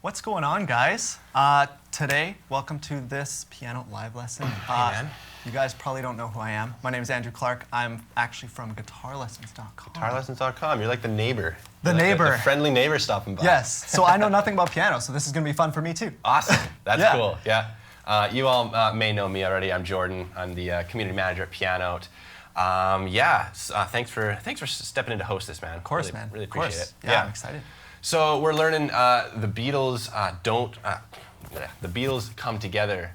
What's going on, guys? Today, welcome to this Pianote live lesson. Hey, man. You guys probably don't know who I am. My name is Andrew Clark. I'm actually from GuitarLessons.com. GuitarLessons.com. You're like the neighbor. The You're neighbor. Like the friendly neighbor stopping by. Yes. So I know nothing about piano, so this is going to be fun for me too. Awesome. That's Yeah. cool. Yeah. You all may know me already. I'm Jordan. I'm the community manager at Pianote. Thanks for stepping in to host this, man. Of course, really, man. Really Of course. appreciate it. Yeah, I'm excited. So we're learning the Beatles the Beatles come together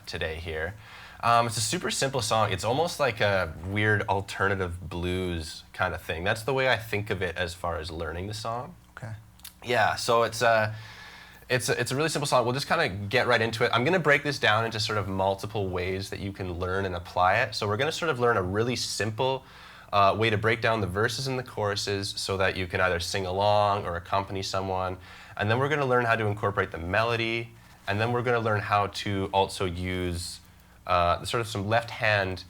today here. It's a super simple song. It's almost like a weird alternative blues kind of thing. That's the way I think of it as far as learning the song. Okay. Yeah, so it's a really simple song. We'll just kind of get right into it. I'm going to break this down into sort of multiple ways that you can learn and apply it. So we're going to sort of learn a really simple way to break down the verses and the choruses so that you can either sing along or accompany someone. And then we're going to learn how to incorporate the melody. And then we're going to learn how to also use sort of some left hand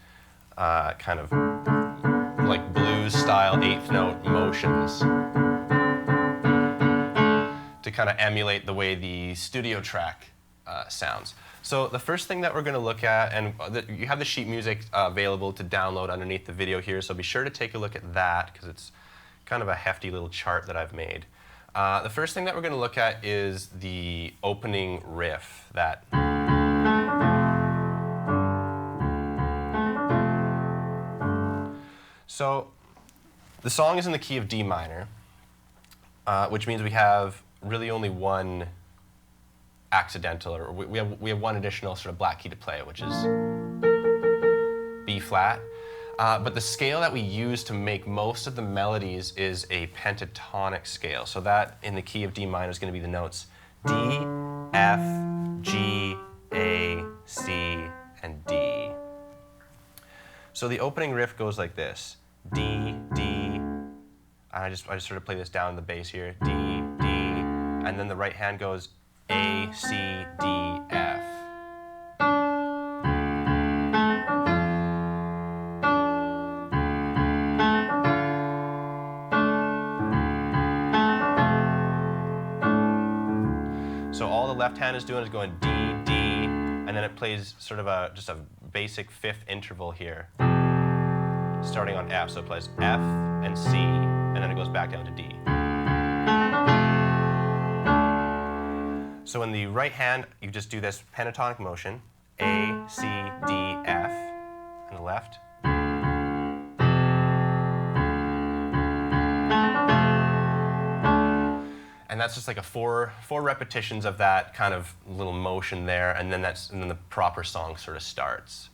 kind of like blues style eighth note motions to kind of emulate the way the studio track sounds. So the first thing that we're going to look at, and you have the sheet music available to download underneath the video here, so be sure to take a look at that because it's kind of a hefty little chart that I've made. The first thing that we're going to look at is the opening riff. So the song is in the key of D minor, which means we have really only one accidental, or we have one additional sort of black key to play, which is B flat. But the scale that we use to make most of the melodies is a pentatonic scale. So that in the key of D minor is going to be the notes D, F, G, A, C, and D. So the opening riff goes like this: D, D. I just sort of play this down the bass here. D, D, and then the right hand goes A, C, D, F. So all the left hand is doing is going D, D, and then it plays sort of just a basic fifth interval here, starting on F. So it plays F and C, and then it goes back down to D. So in the right hand, you just do this pentatonic motion, A, C, D, F, and the left. And that's just like a four repetitions of that kind of little motion there, and then the proper song sort of starts.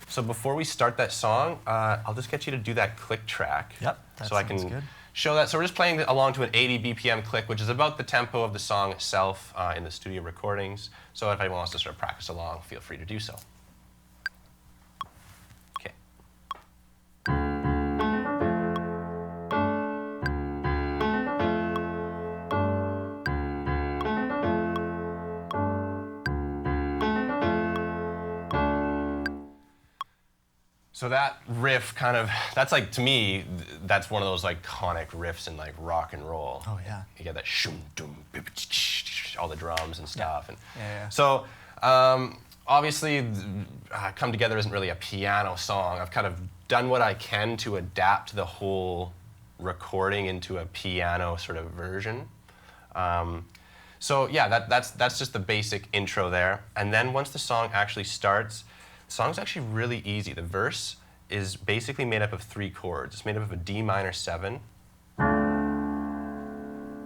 So before we start that song, I'll just get you to do that click track. Yep, that so I sounds can good. Show that. So we're just playing along to an 80 BPM click, which is about the tempo of the song itself in the studio recordings. So if anyone wants to sort of practice along, feel free to do so. Okay. So that riff that's like, to me, that's one of those iconic riffs in like rock and roll. Oh, yeah. You get that shum, dum, all the drums and stuff. Yeah. And Yeah. so obviously, Come Together isn't really a piano song. I've kind of done what I can to adapt the whole recording into a piano sort of version. So yeah, that's just the basic intro there. And then once the song actually starts, the song's actually really easy. The verse is basically made up of 3 chords. It's made up of a D minor 7.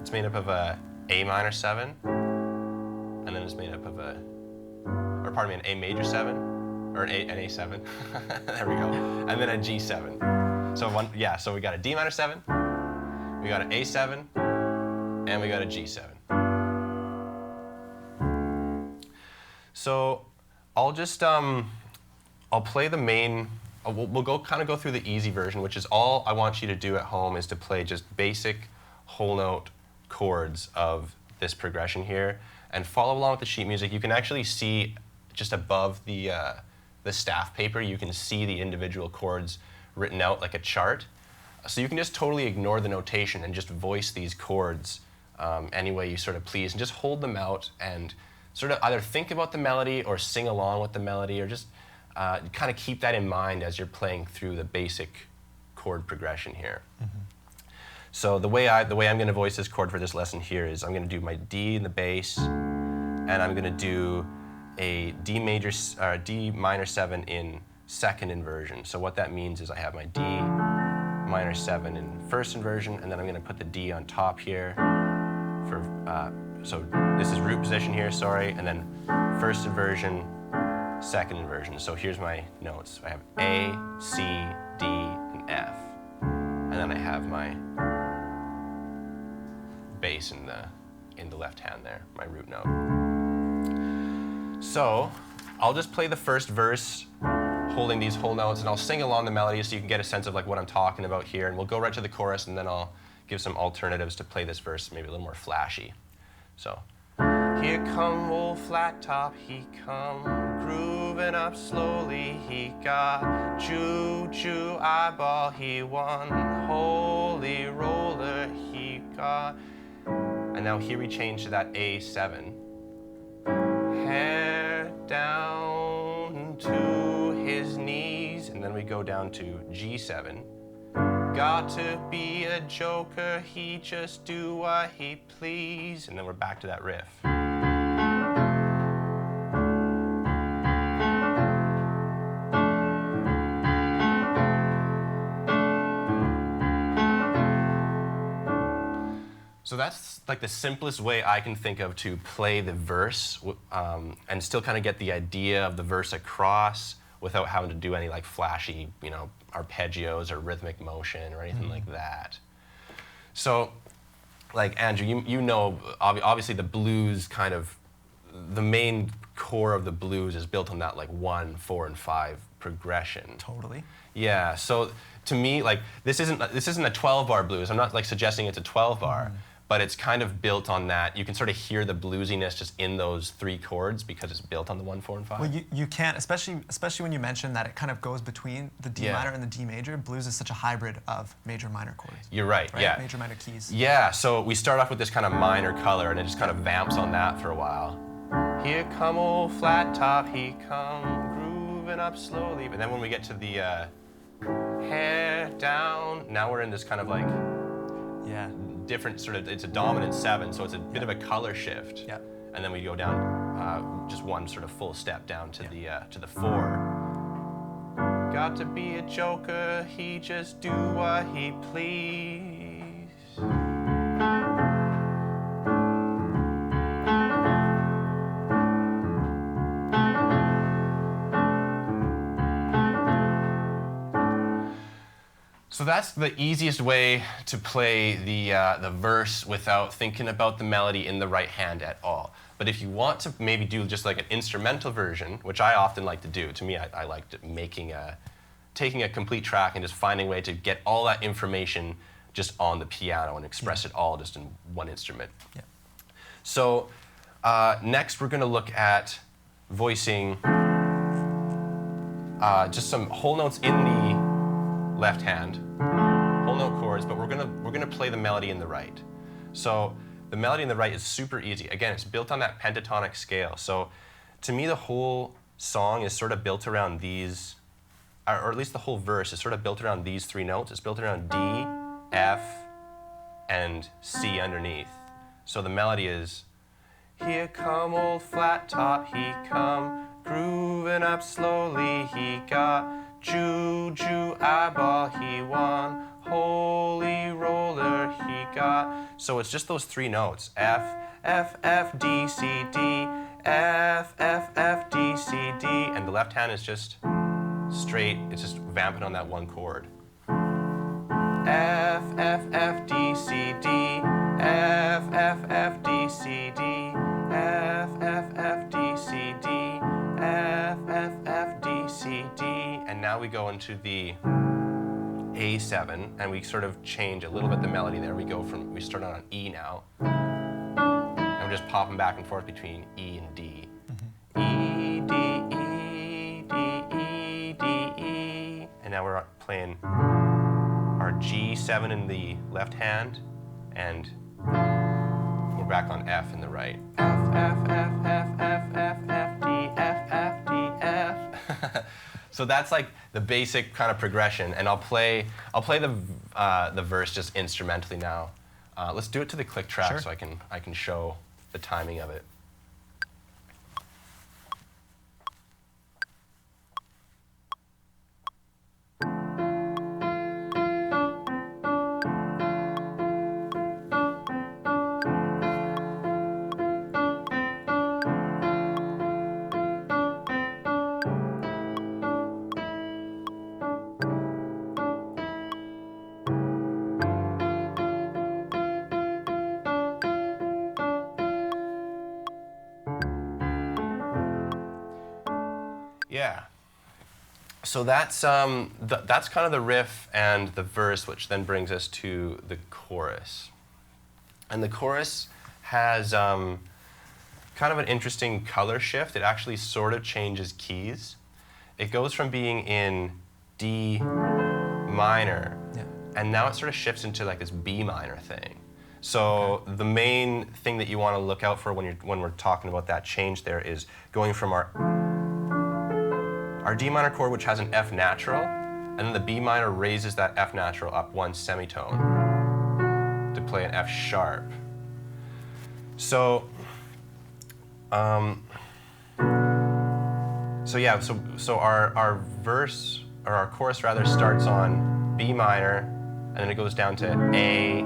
It's made up of a A minor 7. And then it's made up of an A major 7, or an A7. There we go. And then a G7. So we got a D minor 7, we got an A7, and we got a G7. So I'll just I'll play the main. We'll go through the easy version, which is all I want you to do at home is to play just basic whole note chords of this progression here, and follow along with the sheet music. You can actually see just above the staff paper. You can see the individual chords written out like a chart. So you can just totally ignore the notation and just voice these chords any way you sort of please, and just hold them out and sort of either think about the melody or sing along with the melody, or just kind of keep that in mind as you're playing through the basic chord progression here. So the way I'm going to voice this chord for this lesson here is I'm going to do my D in the bass, and I'm going to do a D minor 7 in second inversion. So what that means is I have my D minor 7 in first inversion, and then I'm going to put the D on top here for so this is root position here, sorry, and then first inversion, second inversion. So here's my notes. I have A, C, D, and F. And then I have my bass in the left hand there, my root note. So I'll just play the first verse holding these whole notes, and I'll sing along the melody so you can get a sense of like what I'm talking about here, and we'll go right to the chorus, and then I'll give some alternatives to play this verse maybe a little more flashy. So, here come old flat top, he come grooving up slowly, he got choo-choo eyeball, he won holy roller, he got, and now here we change to that A7. Hair down to his knees, and then we go down to G7. Got to be a joker, he just do what he please, and then we're back to that riff. So that's like the simplest way I can think of to play the verse and still kind of get the idea of the verse across without having to do any like flashy, arpeggios or rhythmic motion or anything like that. So, like Andrew, you know, obviously the blues kind of, the main core of the blues is built on that like 1, 4, and 5 progression. Totally. Yeah. So to me, like this isn't a 12-bar blues. I'm not like suggesting it's a 12-bar. But it's kind of built on that. You can sort of hear the bluesiness just in those 3 chords because it's built on the 1, 4, and 5. Well, you can't, especially when you mention that it kind of goes between the D minor and the D major. Blues is such a hybrid of major minor chords. You're right, yeah. Major minor keys. Yeah, so we start off with this kind of minor color, and it just kind of vamps on that for a while. Here come old flat top, he come grooving up slowly. But then when we get to the hair down, now we're in this kind of like different sort of, it's a dominant 7, so it's a bit of a color shift. Yeah. And then we go down just one sort of full step down to the 4. Got to be a joker, he just do what he please. So that's the easiest way to play the verse without thinking about the melody in the right hand at all. But if you want to maybe do just like an instrumental version, which I often like to do, to me I like taking a complete track and just finding a way to get all that information just on the piano and express it all just in one instrument. Yeah. So next we're going to look at voicing just some whole notes in the left hand, whole note chords, but we're gonna play the melody in the right. So the melody in the right is super easy. Again, it's built on that pentatonic scale. So to me, the whole song is sort of built around these, or at least the whole verse is sort of built around these 3 notes. It's built around D, F, and C underneath. So the melody is, here come old flat top, he come grooving up slowly, he got choo-choo eyeball, he won holy roller, he got. So it's just those 3 notes, F, F, F, D, C, D, F, F, F, D, C, D, and the left hand is just straight, it's just vamping on that 1 chord. F, F, F, D, C, D, F, F, F, D, C, D, F, F, F, D, C, D, F, F, F, D, C, D, and now we go into the A7, and we sort of change a little bit the melody there. We start on E now, and we're just popping back and forth between E and D. E, D, E, D, E, D, E, and now we're playing our G7 in the left hand, and we're back on F in the right. F, F, F, F, F, F, F, D, F, F, D, F. So that's like the basic kind of progression, and I'll play the verse just instrumentally now. Let's do it to the click track. Sure. So I can show the timing of it. Yeah. So that's kind of the riff and the verse, which then brings us to the chorus. And the chorus has kind of an interesting color shift. It actually sort of changes keys. It goes from being in D minor, and now it sort of shifts into like this B minor thing. So the main thing that you want to look out for when we're talking about that change there is going from our D minor chord, which has an F natural, and then the B minor raises that F natural up one semitone to play an F sharp. So, so our verse, or our chorus rather, starts on B minor, and then it goes down to A,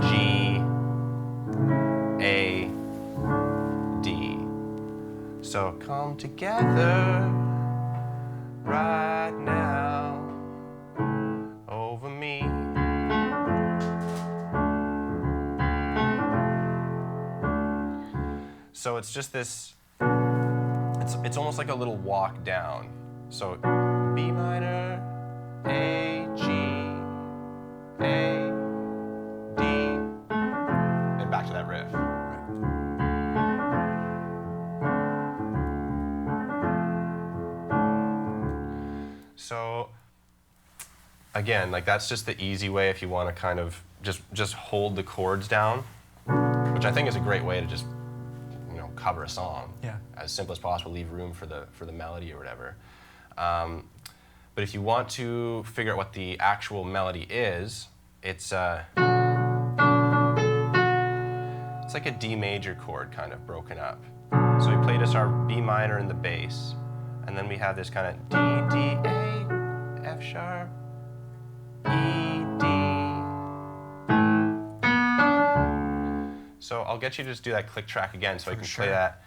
G, A, D. So come together right now over me. So it's just this, it's almost like a little walk down. So B minor, A, G, A, D, and back to that riff. So again, like that's just the easy way if you want to kind of just hold the chords down, which I think is a great way to just, you know, cover a song. Yeah. As simple as possible, leave room for the melody or whatever. But if you want to figure out what the actual melody is, it's like a D major chord kind of broken up. So we play just our B minor in the bass, and then we have this kind of D, D, A, F sharp, E, D. So I'll get you to just do that click track again so I can play that.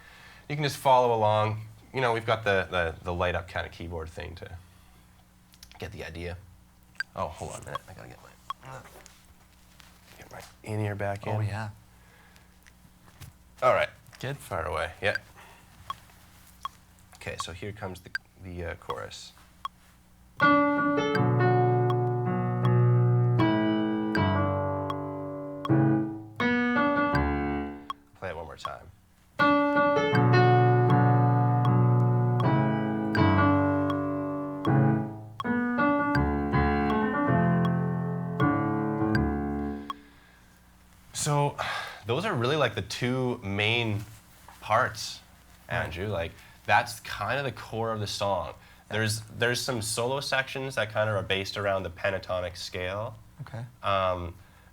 You can just follow along. You know, we've got the light up kind of keyboard thing to get the idea. Oh, hold on a minute. I gotta get my in-ear back in. Oh, yeah. All right. Good. Fire away. Yeah. Okay, so here comes the chorus. Play it one more time. So those are really like the two main parts, Andrew. Like that's kind of the core of the song. There's some solo sections that kind of are based around the pentatonic scale. Okay.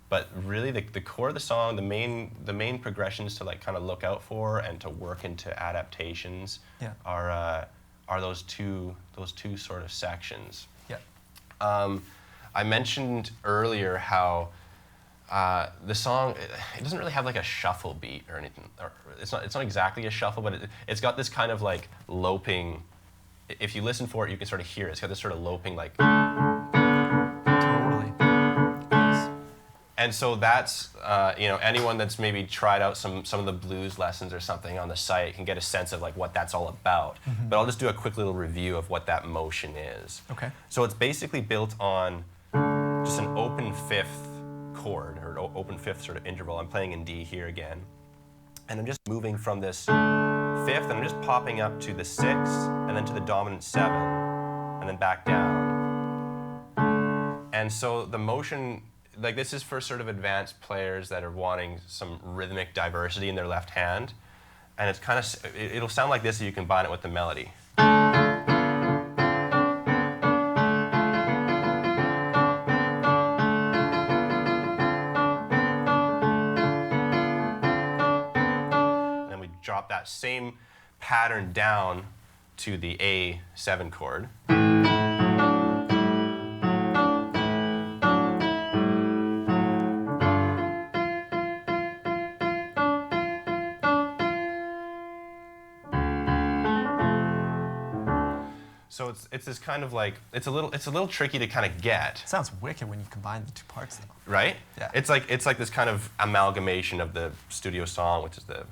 But really the core of the song, the main progressions to like kind of look out for and to work into adaptations are those two sort of sections. Yeah. I mentioned earlier how the song, it doesn't really have like a shuffle beat or anything. Or it's not exactly a shuffle, but it's got this kind of like loping. If you listen for it, you can sort of hear it. It's got this sort of loping like. Totally. And so that's, you know, anyone that's maybe tried out some of the blues lessons or something on the site can get a sense of like what that's all about. Mm-hmm. But I'll just do a quick little review of what that motion is. Okay. So it's basically built on just an open fifth chord, or open fifth sort of interval. I'm playing in D here again. And I'm just moving from this fifth, and I'm just popping up to the sixth, and then to the dominant seven, and then back down. And so the motion, like this is for sort of advanced players that are wanting some rhythmic diversity in their left hand, and it's kind of it'll sound like this if you combine it with the melody. And then we drop that same pattern down to the A7 chord. So it's this kind of like it's a little tricky to kind of get. It sounds wicked when you combine the two parts, though. Right? Yeah. It's like this kind of amalgamation of the studio song, which is the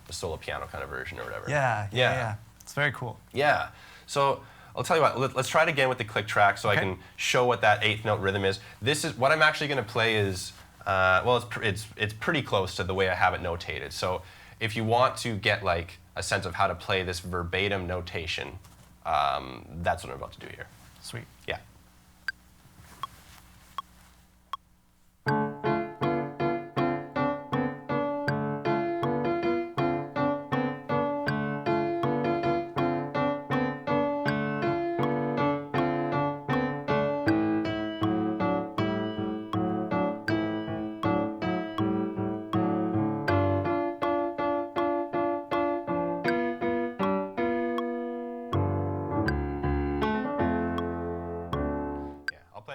the solo piano kind of version or whatever. Yeah. It's very cool. Yeah. So I'll tell you what. Let's try it again with the click track, so I can show what that eighth note rhythm is. This is what I'm actually going to play is well, it's pretty close to the way I have it notated. So if you want to get like a sense of how to play this verbatim notation, that's what I'm about to do here. Sweet. Yeah.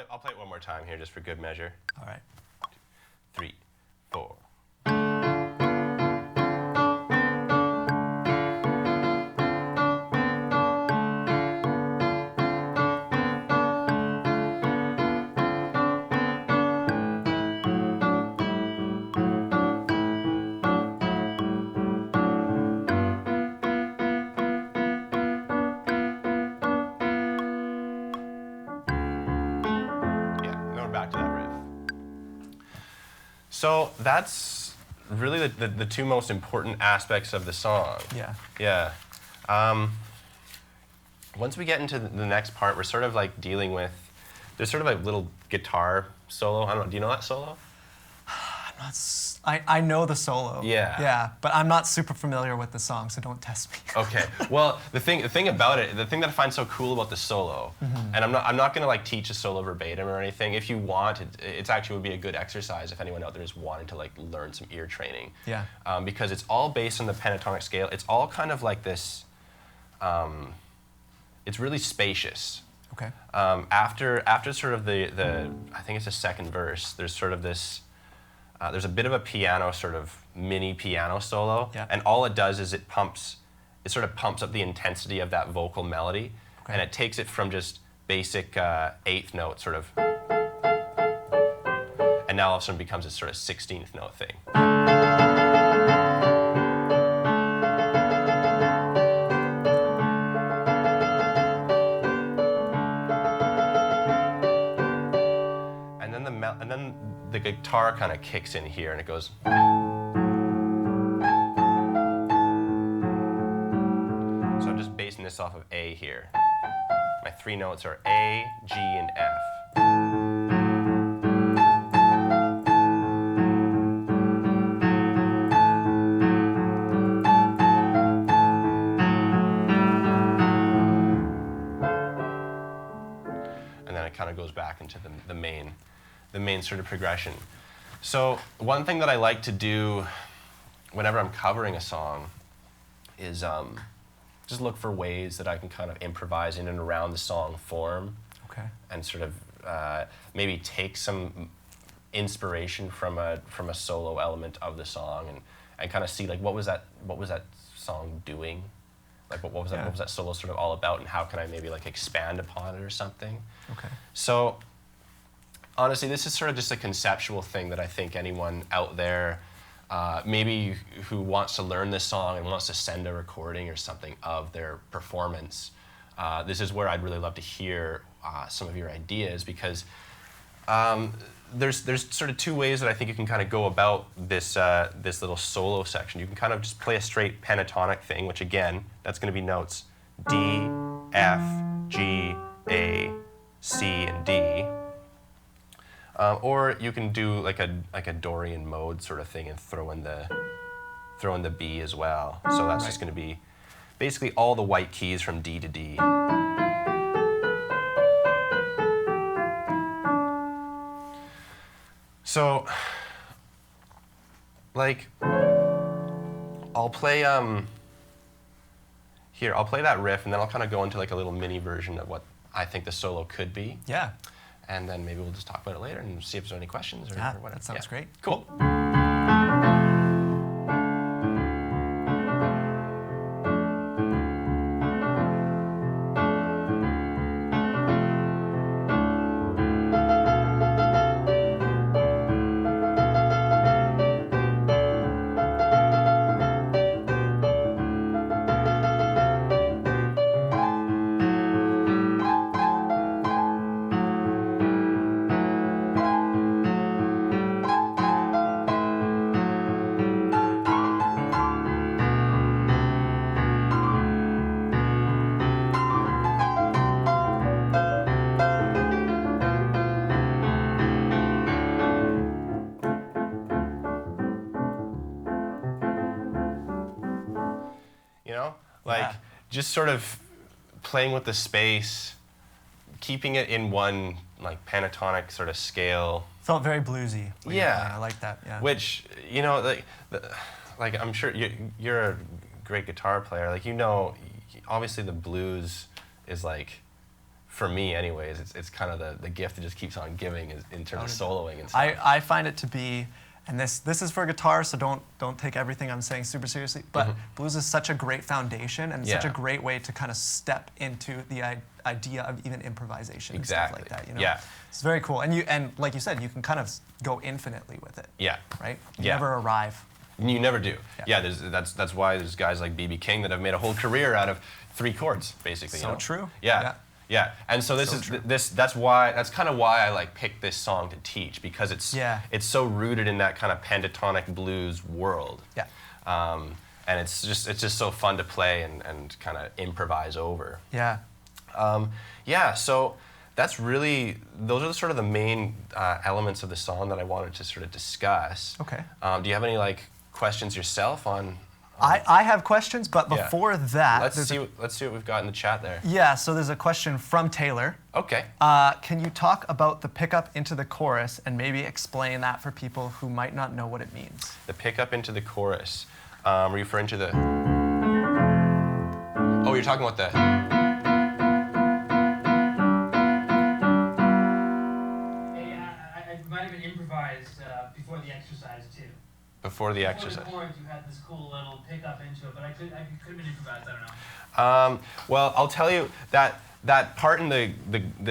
I'll play it one more time here just for good measure. All right. 3, 4. Back to that riff. So that's really the two most important aspects of the song. Yeah. Yeah. Once we get into the next part, we're sort of like dealing with, there's sort of a little guitar solo. I don't know, do you know that solo? I know the solo. Yeah. Yeah, but I'm not super familiar with the song, so don't test me. Okay. Well, the thing about it, the thing that I find so cool about the solo, and I'm not gonna like teach a solo verbatim or anything. If you want, it's actually would be a good exercise if anyone out there is wanting to like learn some ear training. Yeah. Because it's all based on the pentatonic scale. It's all kind of like this. It's really spacious. Okay. After sort of the I think it's the second verse. There's sort of this. There's a bit of a piano, sort of mini piano solo, and all it does is it sort of pumps up the intensity of that vocal melody, and it takes it from just basic eighth note sort of, and now all of a sudden becomes this sort of 16th note thing. And then the guitar kind of kicks in here and it goes. So I'm just basing this off of A here. My three notes are A, G, and F. And then it kind of goes back into the main sort of progression. So one thing that I like to do whenever I'm covering a song is just look for ways that I can kind of improvise in and around the song form, and sort of maybe take some inspiration from a solo element of the song, and kind of see like what was that song doing, like what was that solo sort of all about, and how can I maybe like expand upon it or something. So honestly, this is sort of just a conceptual thing that I think anyone out there, maybe who wants to learn this song and wants to send a recording or something of their performance, this is where I'd really love to hear some of your ideas, because there's sort of two ways that I think you can kind of go about this this little solo section. You can kind of just play a straight pentatonic thing, which again, that's going to be notes D, F, G, A, C, and D. Or you can do like a Dorian mode sort of thing and throw in the B as well. So that's just going to be basically all the white keys from D to D. So, like, I'll play here. I'll play that riff, and then I'll kind of go into like a little mini version of what I think the solo could be. Yeah. And then maybe we'll just talk about it later and see if there's any questions or whatever. That sounds great. Cool. Just sort of playing with the space, keeping it in one like pentatonic sort of scale. Felt very bluesy. Yeah, I like that. Yeah. Which like I'm sure you're a great guitar player. Like obviously the blues is like, for me anyways, it's kind of the gift that just keeps on giving in terms of soloing and stuff. I find it to be. And this is for guitar, so don't take everything I'm saying super seriously. But blues is such a great foundation and such a great way to kind of step into the idea of even improvisation and stuff like that. Yeah. It's very cool. And like you said, you can kind of go infinitely with it. Yeah. Right? You never arrive. You never do. Yeah. That's why there's guys like B.B. King that have made a whole career out of 3 chords, basically. So true. Yeah, and so that's kind of why I like picked this song to teach, because it's so rooted in that kind of pentatonic blues world. Yeah. And it's just so fun to play and kind of improvise over. Yeah. So those are sort of the main elements of the song that I wanted to sort of discuss. Okay. Do you have any like questions yourself on? I have questions, but before that, let's see what we've got in the chat there. Yeah, so there's a question from Taylor. Okay. Can you talk about the pickup into the chorus and maybe explain that for people who might not know what it means? The pickup into the chorus. Referring to the. Oh, you're talking about the. I might have been improvised before the exercise too. Before the exercise. Before the chords, you had this cool little pickup into it, but I could have been improvised. I don't know. Well, I'll tell you that part in the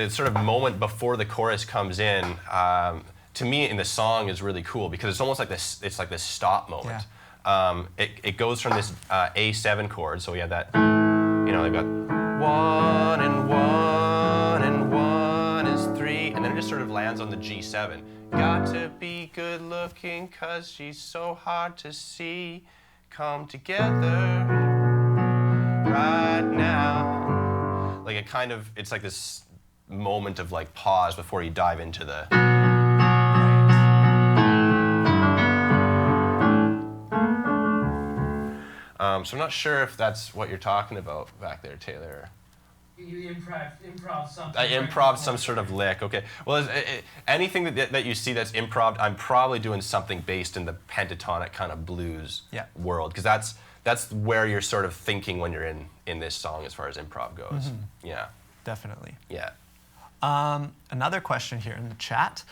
sort of moment before the chorus comes in, to me in the song is really cool because it's almost like this. It's like this stop moment. Yeah. It goes from this A7 chord, so we have that. They've got 1 and 1 and 1 is 3, and then it just sort of lands on the G7. Got to be good looking 'cause she's so hard to see. Come together right now. Like it's like this moment of like pause before you dive into the. So I'm not sure if that's what you're talking about back there, Taylor. You improv something. I improv some sort of lick. Okay. Well, anything that you see that's improv, I'm probably doing something based in the pentatonic kind of blues world, because that's where you're sort of thinking when you're in this song as far as improv goes. Yeah. Definitely. Yeah. Another question here in the chat.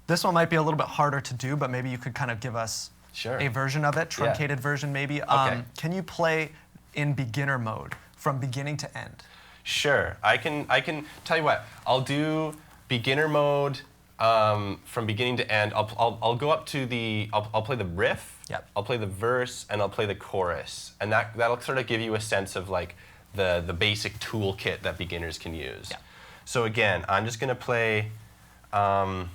This one might be a little bit harder to do, but maybe you could kind of give us a version of it, truncated version maybe. Okay. Can you play in beginner mode from beginning to end? Sure, I can tell you what. I'll do beginner mode from beginning to end. I'll go up to the. I'll play the riff. Yep. I'll play the verse and I'll play the chorus, and that'll sort of give you a sense of like the basic toolkit that beginners can use. Yeah. So again, I'm just gonna play. I'll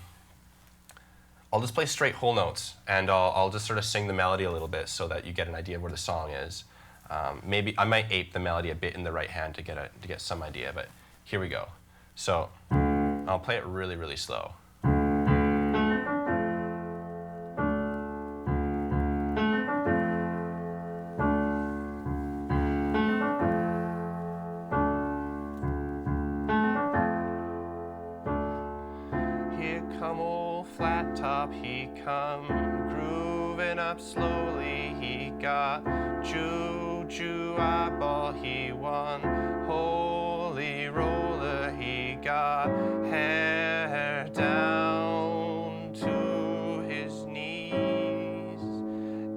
just play straight whole notes, and I'll just sort of sing the melody a little bit so that you get an idea of where the song is. Maybe I might ape the melody a bit in the right hand to get some idea, but here we go. So I'll play it really, really slow. top he come, grooving up slowly he got, juju eyeball he won, holy roller he got, hair down to his knees,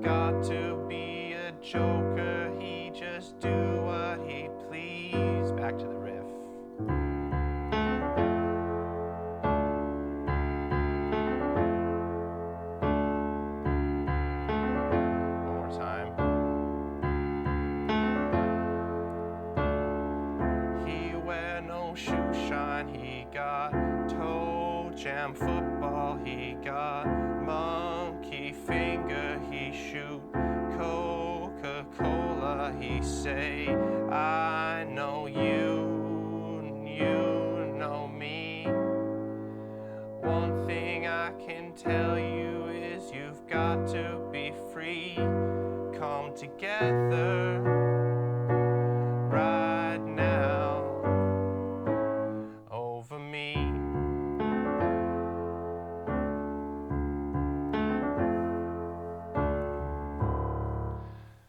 got to be a joker, he just do what he please. Back to the riff. Shoe shine he got, toe jam football he got, monkey finger he shoot, Coca-Cola he say, I know you, you know me. One thing I can tell you is you've got to be free. Come together right now.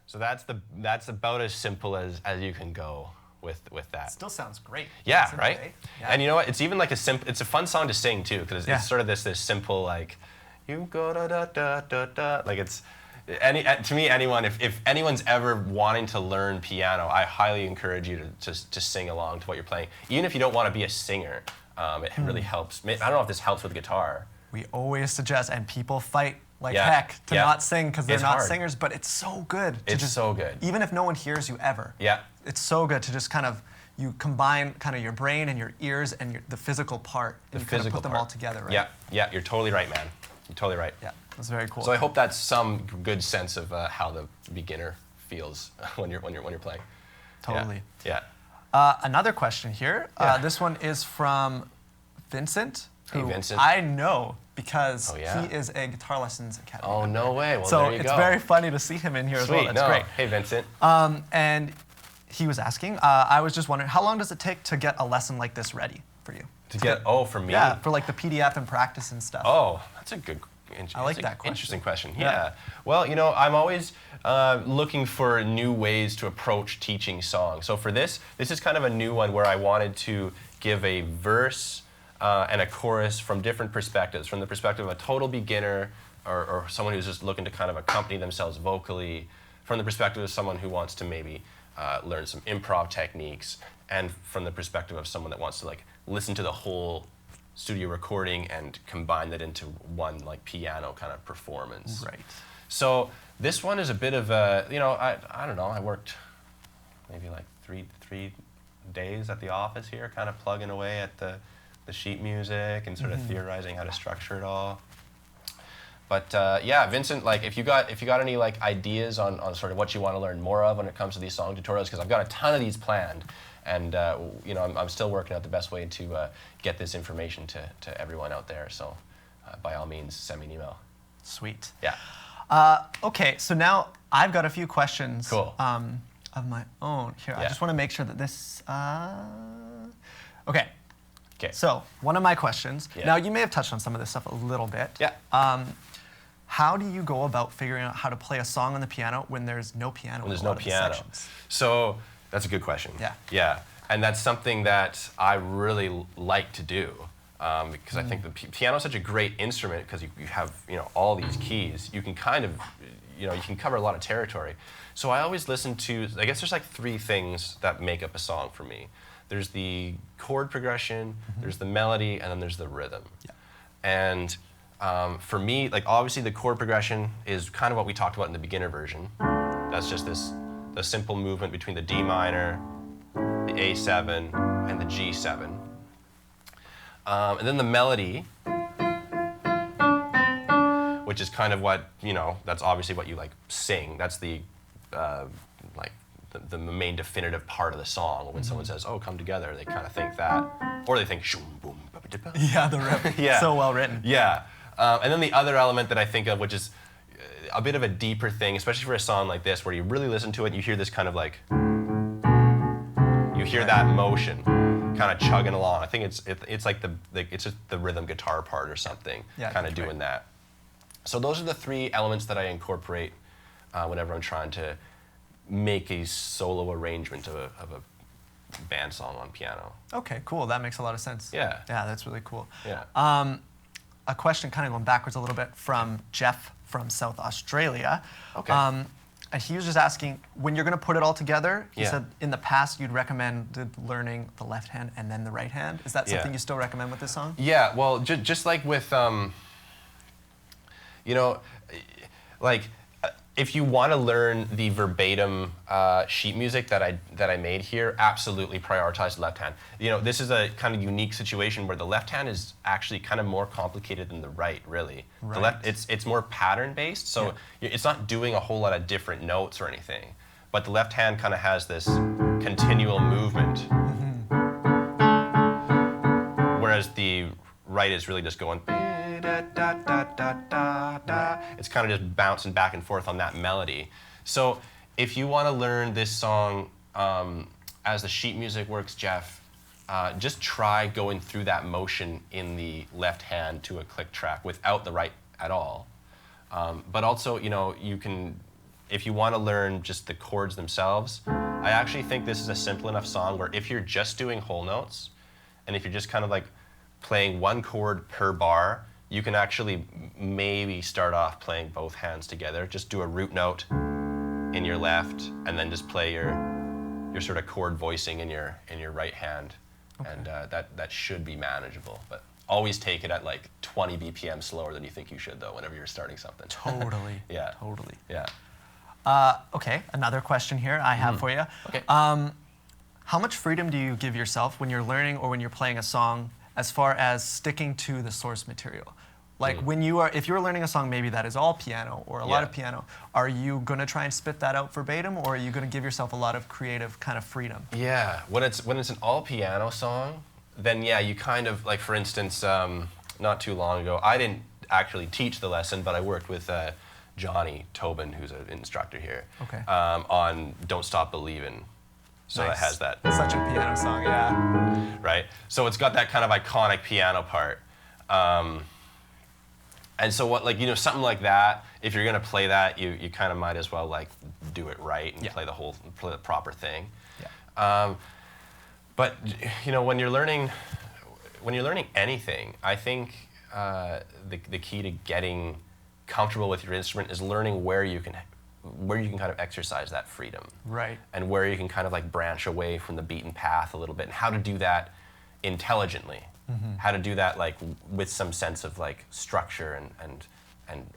So that's about as simple as you can go with that. Still sounds great. Yeah, right? Yeah. And you know what? It's even like it's a fun song to sing too, because it's sort of this simple like, you go da da da da da. Like it's to me, anyone if anyone's ever wanting to learn piano, I highly encourage you to sing along to what you're playing. Even if you don't want to be a singer, it really helps. I don't know if this helps with guitar. We always suggest, and people fight like heck to not sing because they're not singers, but it's so good. It's so good. Even if no one hears you ever. Yeah. It's so good to just kind of, you combine kind of your brain and your ears and the physical part, and you kind of put them all together, right? Yeah, you're totally right, man. You're totally right. Yeah, that's very cool. So I hope that's some good sense of how the beginner feels when you're playing. Totally. Yeah. Another question here. This one is from Vincent. Hey, Vincent. I know because he is a Guitar Lessons Academy member. No way. Well, so there you go. it's very funny to see him in here as well. That's great. Hey, Vincent. And he was asking, I was just wondering, how long does it take to get a lesson like this ready for you? For me? Yeah, for like the PDF and practice and stuff. Oh, that's a good I like that question. Interesting question. Yeah. Well, you know, I'm always looking for new ways to approach teaching songs. So for this is kind of a new one where I wanted to give a verse and a chorus from different perspectives, from the perspective of a total beginner or someone who's just looking to kind of accompany themselves vocally, from the perspective of someone who wants to maybe learn some improv techniques, and from the perspective of someone that wants to like listen to the whole studio recording and combine that into one like piano kind of performance. Right. So this one is a bit of a, you know, I don't know, I worked maybe like three days at the office here, kind of plugging away at the sheet music and sort of theorizing how to structure it all. But yeah, Vincent, like if you got any like ideas on sort of what you want to learn more of when it comes to these song tutorials, because I've got a ton of these planned, and you know, I'm still working out the best way to get this information to everyone out there. So by all means, send me an email. Sweet. Yeah. Okay, so now I've got a few questions Cool. of my own here. I just want to make sure that this. Okay. Okay. So one of my questions. Now you may have touched on some of this stuff a little bit. Yeah. How do you go about figuring out how to play a song on the piano when there's no piano? When there's no piano. So that's a good question. Yeah. Yeah. And that's something that I really like to do because I think the piano is such a great instrument because you have, you know, all these keys. You can kind of, you know, you can cover a lot of territory. So I always listen to, I guess there's like three things that make up a song for me. There's the chord progression, there's the melody, and then there's the rhythm. Yeah. And for me, like obviously the chord progression is kind of what we talked about in the beginner version. That's just the simple movement between the D minor, the A7, and the G7. And then the melody, which is kind of what, you know, that's obviously what you like sing. That's the like the main definitive part of the song. When someone says, "Oh, come together," they kind of think that, or they think "shoom boom." Yeah, the riff. Yeah. So well written. Yeah. And then the other element that I think of, which is a bit of a deeper thing, especially for a song like this, where you really listen to it and you hear this kind of like, you hear that motion. kind of chugging along. I think it's like it's just the rhythm guitar part or something, kind of doing that. So those are the three elements that I incorporate whenever I'm trying to make a solo arrangement of a band song on piano. Okay, cool. That makes a lot of sense. Yeah. Yeah, that's really cool. Yeah. A question kind of going backwards a little bit from Jeff from South Australia. Okay. And he was just asking, when you're going to put it all together, he Yeah. said in the past you'd recommended learning the left hand and then the right hand. Is that something Yeah. you still recommend with this song? Yeah, well, just like with, you know, like if you want to learn the verbatim sheet music that I made here, absolutely prioritize the left hand. You know, this is a kind of unique situation where the left hand is actually kind of more complicated than the right, really. Right. The left, it's more pattern based, so it's not doing a whole lot of different notes or anything. But the left hand kind of has this continual movement, whereas the right is really just going. It's kind of just bouncing back and forth on that melody. So if you want to learn this song as the sheet music works, Jeff, just try going through that motion in the left hand to a click track without the right at all. But also, you know, you can, if you want to learn just the chords themselves, I actually think this is a simple enough song where if you're just doing whole notes, and if you're just kind of like playing one chord per bar, you can actually maybe start off playing both hands together. Just do a root note in your left, and then just play your sort of chord voicing in your right hand, and that should be manageable. But always take it at like 20 BPM slower than you think you should, though, whenever you're starting something. Totally. Yeah. Totally. Yeah. Okay, another question here I have for you. Okay. How much freedom do you give yourself when you're learning or when you're playing a song as far as sticking to the source material? Like when you are, if you're learning a song maybe that is all piano or a lot of piano, are you gonna try and spit that out verbatim, or are you gonna give yourself a lot of creative kind of freedom? Yeah, when it's an all piano song, then yeah, you kind of, like for instance, not too long ago, I didn't actually teach the lesson, but I worked with Johnny Tobin, who's an instructor here, on Don't Stop Believin'. So Nice. It has that. Such a piano song, yeah. Right? So it's got that kind of iconic piano part. And so what, like, you know, something like that, if you're gonna play that, you kind of might as well like do it right and play the proper thing. Yeah. But you know, when you're learning anything, I think the key to getting comfortable with your instrument is learning where you can kind of exercise that freedom. Right. And where you can kind of like branch away from the beaten path a little bit, and how to do that intelligently. How to do that like with some sense of like structure and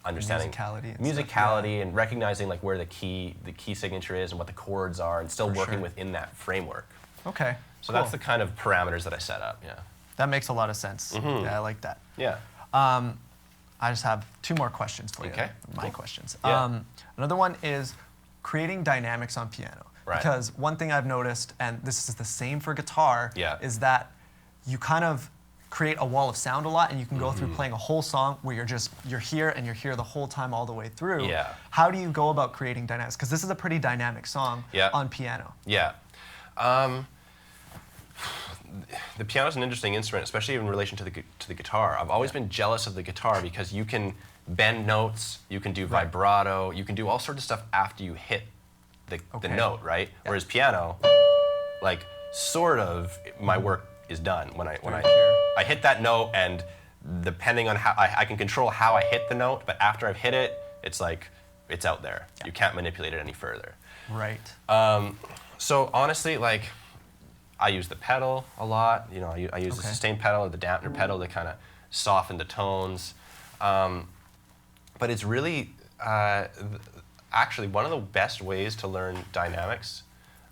understanding musicality and recognizing like where the key signature is and what the chords are, and still working within that framework. Okay. So that's the kind of parameters that I set up. Yeah. That makes a lot of sense. Yeah, I like that. Yeah. I just have two more questions for you. Okay. My questions. Yeah. Another one is creating dynamics on piano. Right. Because one thing I've noticed, and this is the same for guitar, is that you kind of create a wall of sound a lot, and you can go through playing a whole song where you're here and you're here the whole time all the way through. Yeah. How do you go about creating dynamics? Because this is a pretty dynamic song on piano. Yeah. The piano's an interesting instrument, especially in relation to the guitar. I've always been jealous of the guitar because you can bend notes, you can do vibrato, you can do all sorts of stuff after you hit the note, right? Yeah. Whereas piano, like sort of, my work is done when I hit that note, and depending on how I can control how I hit the note, but after I've hit it, it's like it's out there. You can't manipulate it any further. Right. So honestly, like, I use the pedal a lot. You know, I use the sustain pedal or the dampener pedal to kind of soften the tones. But it's really actually one of the best ways to learn dynamics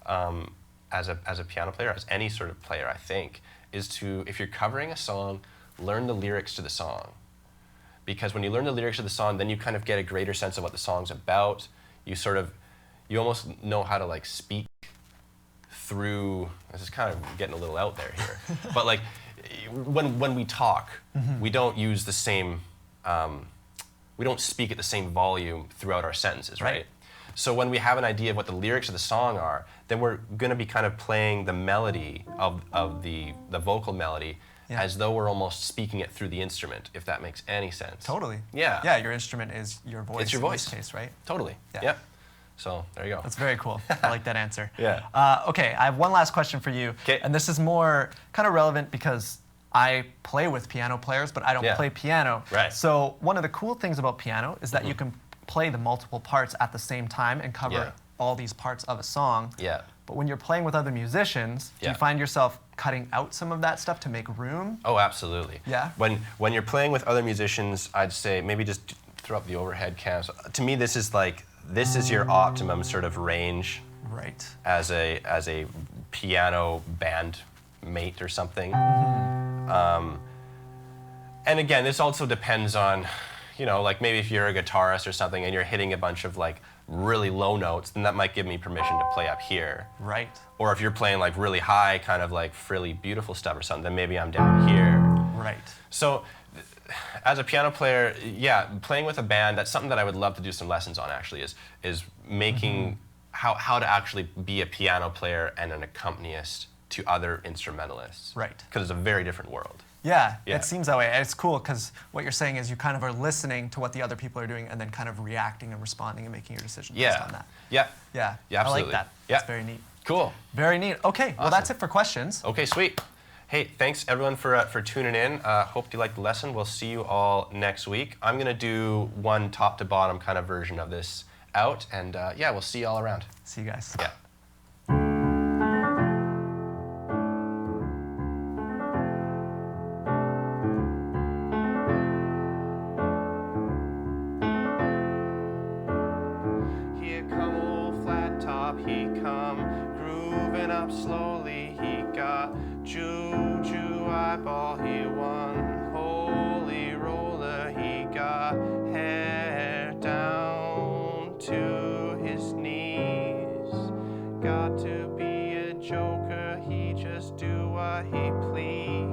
as a piano player, as any sort of player, I think, is to, if you're covering a song, learn the lyrics to the song. Because when you learn the lyrics of the song, then you kind of get a greater sense of what the song's about. You almost know how to like speak through, this is kind of getting a little out there here, but like when we talk, we don't use the same, we don't speak at the same volume throughout our sentences, right? So when we have an idea of what the lyrics of the song are, then we're going to be kind of playing the melody of the vocal melody as though we're almost speaking it through the instrument, if that makes any sense. Totally. Yeah. Yeah, your instrument is your voice. It's your voice. In this case, right? Totally. Yeah. Yeah. So there you go. That's very cool. I like that answer. Yeah. Okay, I have one last question for you. Okay. And this is more kind of relevant because I play with piano players, but I don't play piano. Right. So one of the cool things about piano is that you can play the multiple parts at the same time and cover all these parts of a song. Yeah. But when you're playing with other musicians, do you find yourself cutting out some of that stuff to make room? Oh, absolutely. Yeah? When you're playing with other musicians, I'd say maybe just throw up the overhead cams. To me, this is your optimum sort of range. Right. As a piano band mate or something. And again, this also depends on, like maybe if you're a guitarist or something and you're hitting a bunch of like really low notes, then that might give me permission to play up here. Right. Or if you're playing like really high, kind of like frilly, beautiful stuff or something, then maybe I'm down here. Right. So as a piano player, playing with a band, that's something that I would love to do some lessons on actually, is making how to actually be a piano player and an accompanist to other instrumentalists. Right. Because it's a very different world. Yeah, it seems that way. And it's cool because what you're saying is you kind of are listening to what the other people are doing and then kind of reacting and responding and making your decision based on that. Yeah. Yeah. Yeah, absolutely. I like that. Yeah. That's very neat. Cool. Very neat. Okay, well that's it for questions. Okay, sweet. Hey, thanks everyone for tuning in. Hope you liked the lesson. We'll see you all next week. I'm going to do one top to bottom kind of version of this out, and we'll see you all around. See you guys. Yeah. Here come old flat top, he come grooving up slowly. He got juju eyeball, he won holy roller. He got hair down to his knees. Got to be a joker, he just do what he please.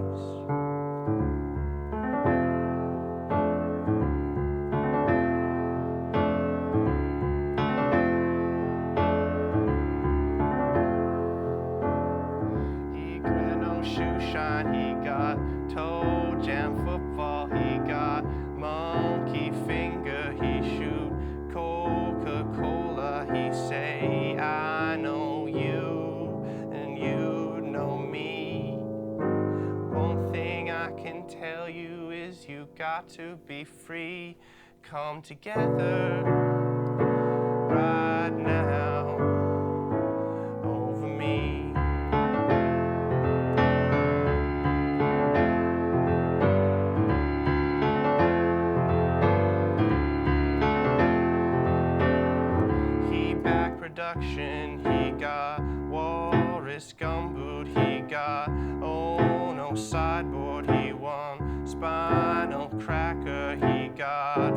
He got no shoe shine, he got toe jam football, he got monkey finger, he shoot Coca-Cola, he say I know you and you know me. One thing I can tell you is you got to be free. Come together right now over me. He back production, he got walrus gumboot, he got no sideboard, he won spinal cracker, he got